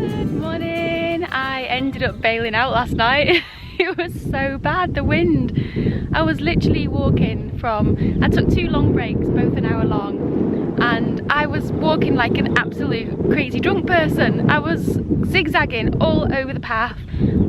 Good morning. I ended up bailing out last night. It was so bad, the wind. I was literally walking from, I took 2 long breaks, both an hour long, and I was walking like an absolute crazy drunk person. I was zigzagging all over the path,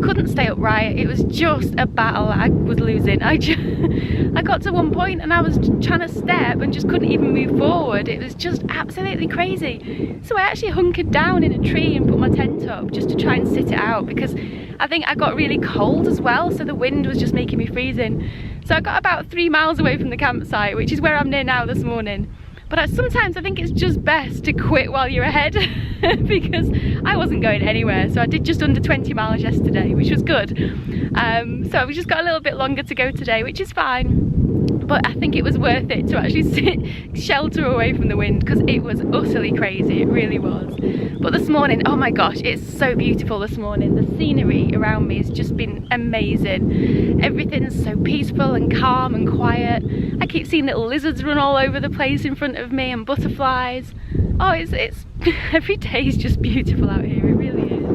couldn't stay upright. It was just a battle. I was losing. I got to one point and I was trying to step and just couldn't even move forward. It was just absolutely crazy. So I actually hunkered down in a tree and put my tent up just to try and sit it out, because I think I got really cold as well, so the wind was just making me freezing. So I got about 3 miles away from the campsite, which is where I'm near now this morning. But sometimes I think it's just best to quit while you're ahead because I wasn't going anywhere. So I did just under 20 miles yesterday, which was good. So we've just got a little bit longer to go today, which is fine. But I think it was worth it to actually sit, shelter away from the wind, because it was utterly crazy, it really was. But this morning, oh my gosh, it's so beautiful this morning. The scenery around me has just been amazing. Everything's so peaceful and calm and quiet. I keep seeing little lizards run all over the place in front of me, and butterflies. Oh, it's every day is just beautiful out here, it really is.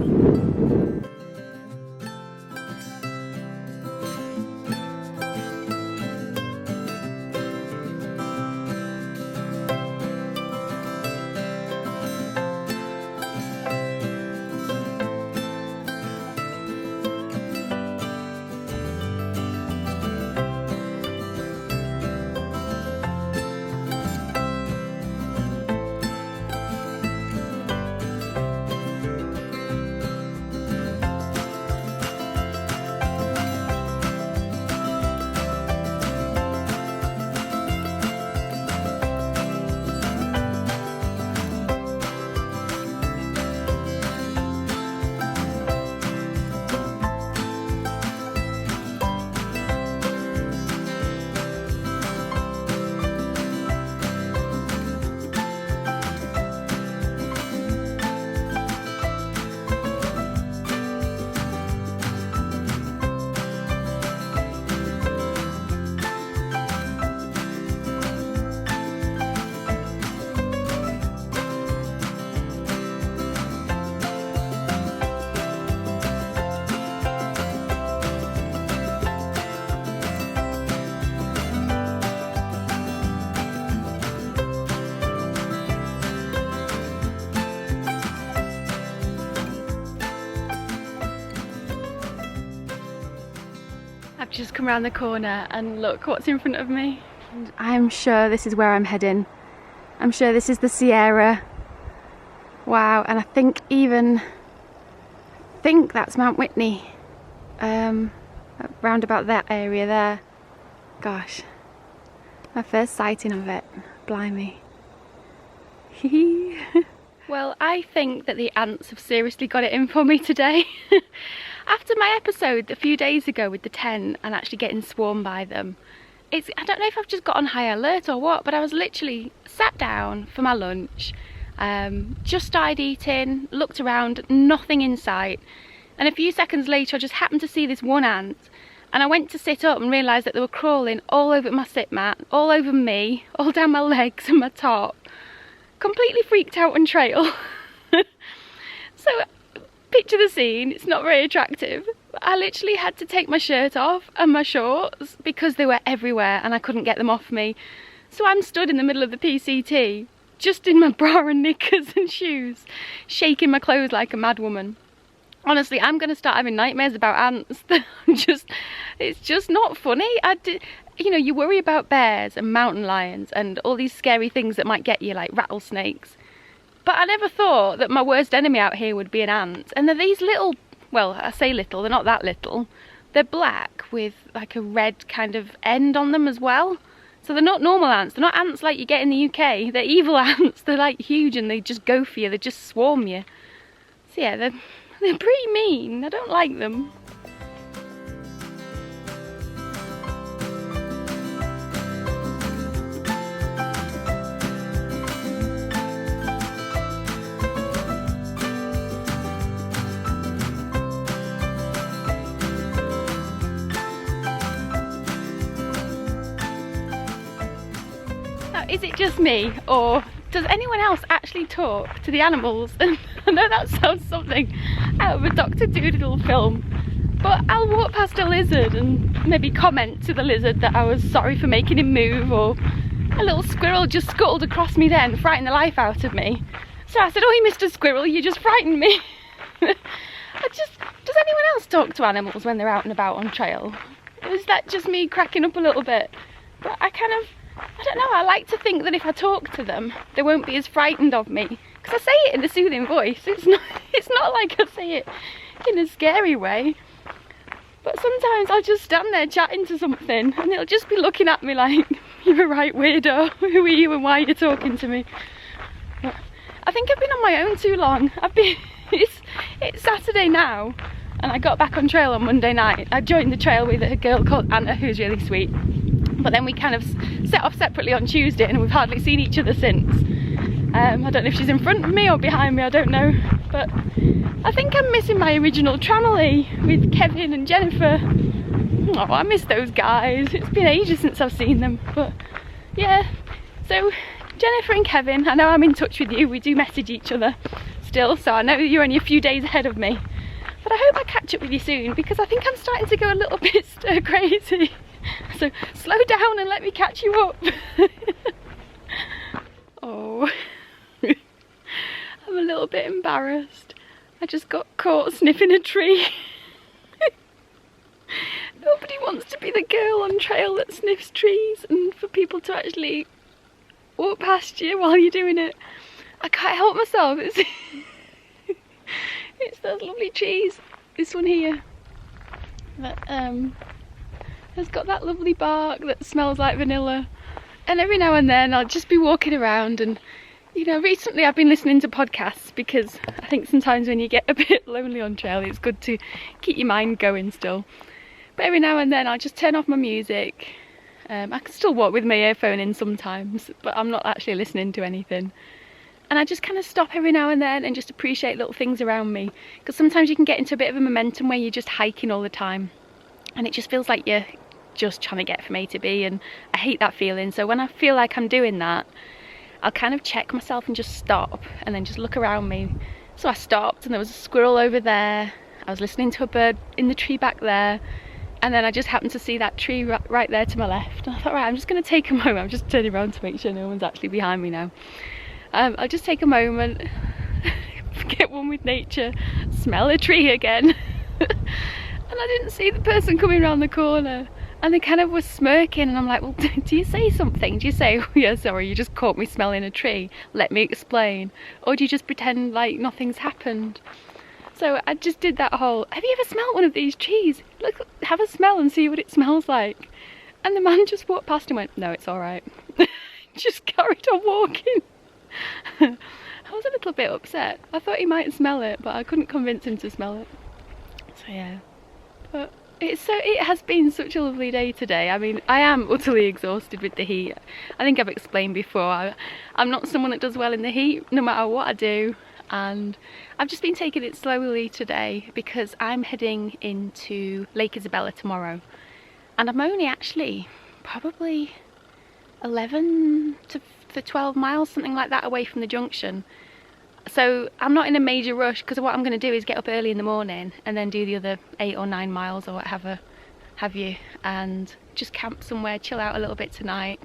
I've just come around the corner and look what's in front of me. And I'm sure this is where I'm heading. I'm sure this is the Sierra. Wow, and I think that's Mount Whitney. Round about that area there. Gosh, my first sighting of it. Blimey. Well, I think that the ants have seriously got it in for me today. After my episode a few days ago with the tent and actually getting swarmed by them, I don't know if I've just got on high alert or what, but I was literally sat down for my lunch, just started eating, looked around, nothing in sight, and a few seconds later I just happened to see this one ant, and I went to sit up and realised that they were crawling all over my sit mat, all over me, all down my legs and my top. Completely freaked out on trail. So picture the scene, it's not very attractive. I literally had to take my shirt off and my shorts because they were everywhere and I couldn't get them off me. So I'm stood in the middle of the PCT, just in my bra and knickers and shoes, shaking my clothes like a mad woman. Honestly, I'm going to start having nightmares about ants. It's just not funny. You know, you worry about bears and mountain lions and all these scary things that might get you, like rattlesnakes. But I never thought that my worst enemy out here would be an ant. And they're these little, well, I say little, they're not that little. They're black with like a red kind of end on them as well. So they're not normal ants. They're not ants like you get in the UK. They're evil ants. They're like huge and they just go for you. They just swarm you. So yeah, they're pretty mean. I don't like them. Now, is it just me, or does anyone else actually talk to the animals? And I know that sounds something out of a Dr. Dolittle film, but I'll walk past a lizard and maybe comment to the lizard that I was sorry for making him move, or a little squirrel just scuttled across me then, frightened the life out of me. So I said, "Oh, Mr. Squirrel, you just frightened me." Does anyone else talk to animals when they're out and about on trail? Or is that just me cracking up a little bit? But I don't know, I like to think that if I talk to them, they won't be as frightened of me. Because I say it in a soothing voice. It's not like I say it in a scary way. But sometimes I'll just stand there chatting to something and they'll just be looking at me like, "You're a right weirdo, who are you and why are you talking to me?" But I think I've been on my own too long. It's Saturday now, and I got back on trail on Monday night. I joined the trail with a girl called Anna, who's really sweet. But then we kind of set off separately on Tuesday, and we've hardly seen each other since. I don't know if she's in front of me or behind me, I don't know. But I think I'm missing my original tramily with Kevin and Jennifer. Oh, I miss those guys. It's been ages since I've seen them. But yeah, so Jennifer and Kevin, I know I'm in touch with you. We do message each other still, so I know you're only a few days ahead of me. But I hope I catch up with you soon, because I think I'm starting to go a little bit stir crazy. So slow down and let me catch you up. Oh, I'm a little bit embarrassed. I just got caught sniffing a tree. Nobody wants to be the girl on trail that sniffs trees, and for people to actually walk past you while you're doing it. I can't help myself. It's those lovely trees. This one here that has got that lovely bark that smells like vanilla. And every now and then I'll just be walking around, and you know, recently I've been listening to podcasts because I think sometimes when you get a bit lonely on trail, it's good to keep your mind going still. But every now and then I'll just turn off my music. I can still walk with my earphone in sometimes, but I'm not actually listening to anything. And I just kind of stop every now and then and just appreciate little things around me. Because sometimes you can get into a bit of a momentum where you're just hiking all the time. And it just feels like you're just trying to get from A to B, and I hate that feeling. So when I feel like I'm doing that, I'll kind of check myself and just stop and then just look around me. So I stopped, and there was a squirrel over there. I was listening to a bird in the tree back there. And then I just happened to see that tree right there to my left. And I thought, right, I'm just going to take a moment. I'm just turning around to make sure no one's actually behind me now. I'll just take a moment, get one with nature, smell a tree again. And I didn't see the person coming around the corner, and they kind of were smirking, and I'm like, well, do you say something? Do you say, "Oh yeah, sorry, you just caught me smelling a tree, let me explain"? Or do you just pretend like nothing's happened? So I just did that whole, "Have you ever smelled one of these trees? Look, have a smell and see what it smells like." And the man just walked past and went, "No, it's all right." Just carried on walking. I was a little bit upset. I thought he might smell it, but I couldn't convince him to smell it. So yeah, but it has been such a lovely day today. I mean, I am utterly exhausted with the heat. I think I've explained before, I'm not someone that does well in the heat, no matter what I do. And I've just been taking it slowly today because I'm heading into Lake Isabella tomorrow. And I'm only actually probably 11 to 12 miles, something like that, away from the junction. So I'm not in a major rush, because what I'm going to do is get up early in the morning and then do the other 8 or 9 miles or whatever have you, and just camp somewhere, chill out a little bit tonight.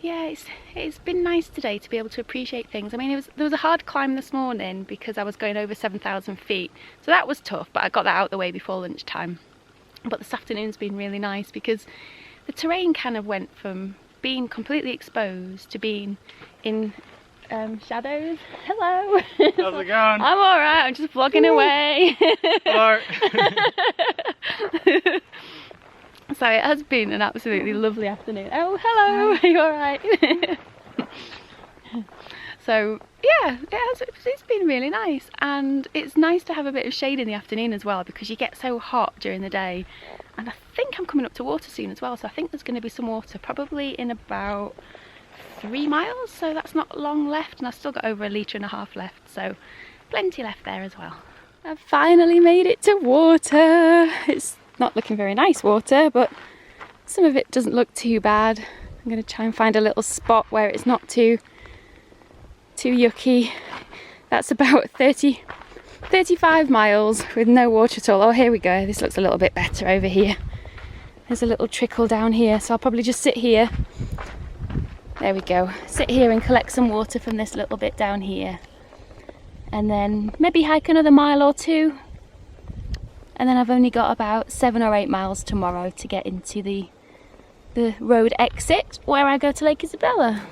Yeah, it's been nice today to be able to appreciate things. I mean, there was a hard climb this morning because I was going over 7,000 feet, so that was tough, but I got that out of the way before lunchtime. But this afternoon's been really nice because the terrain kind of went from being completely exposed to being in shadows. Hello. How's it going? I'm alright, I'm just vlogging away. Hello. So it has been an absolutely lovely afternoon. Oh, hello. Are you alright? So yeah, it's been really nice, and it's nice to have a bit of shade in the afternoon as well, because you get so hot during the day. And I think I'm coming up to water soon as well, so I think there's going to be some water probably in about 3 miles, so that's not long left, and I've still got over 1.5 litres left, so plenty left there as well. I've finally made it to water. It's not looking very nice water, but some of it doesn't look too bad. I'm going to try and find a little spot where it's not too to Yucky. That's about 35 miles with no water at all. Oh, here we go. This looks a little bit better over here. There's a little trickle down here, so I'll probably just sit here. There we go. Sit here and collect some water from this little bit down here. And then maybe hike another mile or two. And then I've only got about 7 or 8 miles tomorrow to get into the road exit where I go to Lake Isabella.